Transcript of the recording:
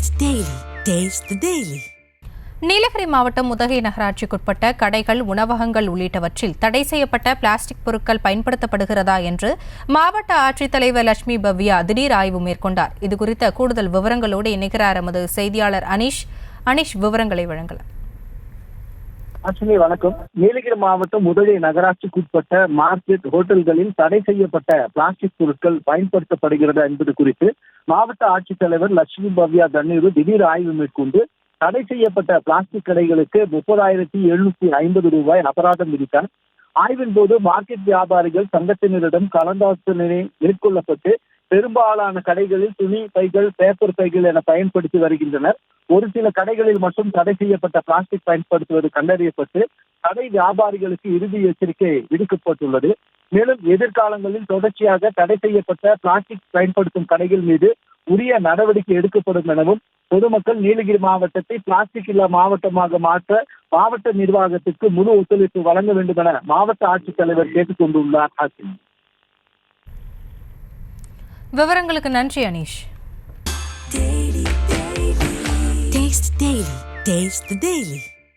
Taste the Daily. Taste the Daily. Nilgiri மாவட்டம் உதகை நகராட்சிக்குட்பட்ட கடைகள், உணவகங்கள் உள்ளிட்டவற்றில் தடை செய்யப்பட்ட பிளாஸ்டிக் பொருட்கள் பயன்படுத்தப்படுகிறதா என்று மாவட்ட ஆட்சித்தலைவர் லட்சுமி பவ்யா திடீர் ஆய்வு மேற்கொண்டார். இதுகுறித்த கூடுதல் விவரங்களோடு இணைக்கிறார் எமது செய்தியாளர் அனீஷ் விவரங்களை வழங்கலாம். வணக்கம். நீலகிரி மாவட்டம் உதகை நகராட்சிக்குட்பட்ட மார்க்கெட், ஹோட்டல்களில் தடை செய்யப்பட்ட பிளாஸ்டிக் பொருட்கள் பயன்படுத்தப்படுகிறதா என்பது குறித்து மாவட்ட ஆட்சித்தலைவர் லட்சுமி பவ்யா தண்ணீர் திடீர் ஆய்வு மேற்கொண்டு தடை செய்யப்பட்ட பிளாஸ்டிக் கடைகளுக்கு 30,750 ரூபாய் அபராதம் விதித்தார். ஆய்வின் போது மார்க்கெட் வியாபாரிகள் சங்கத்தினரிடம் கலந்தாலோசனை மேற்கொள்ளப்பட்டு பெரும்பாலான கடைகளில் துணி பைகள், பேப்பர் பைகள் என பயன்படுத்தி வருகின்றனர். ஒரு சில கடைகளில் மட்டும் தடை செய்யப்பட்ட பிளாஸ்டிக் பயன்படுத்துவது கண்டறியப்பட்டு கடை வியாபாரிகளுக்கு இறுதி எச்சரிக்கை விடுக்கப்பட்டுள்ளது. மேலும் எதிர்காலங்களில் தொடர்ச்சியாக தடை செய்யப்பட்ட பிளாஸ்டிக் பயன்படுத்தும் கடைகள் மீது உரிய நடவடிக்கை எடுக்கப்படும் எனவும் பொதுமக்கள் நீலகிரி மாவட்டத்தை பிளாஸ்டிக் இல்லா மாவட்டமாக மாற்ற மாவட்ட நிர்வாகத்திற்கு முழு ஒத்துழைப்பு வழங்க வேண்டும் என மாவட்ட ஆட்சித்தலைவர் கேட்டுக் கொண்டுள்ளார். விவரங்களுக்கு நன்றி அனீஷ். Taste the Daily.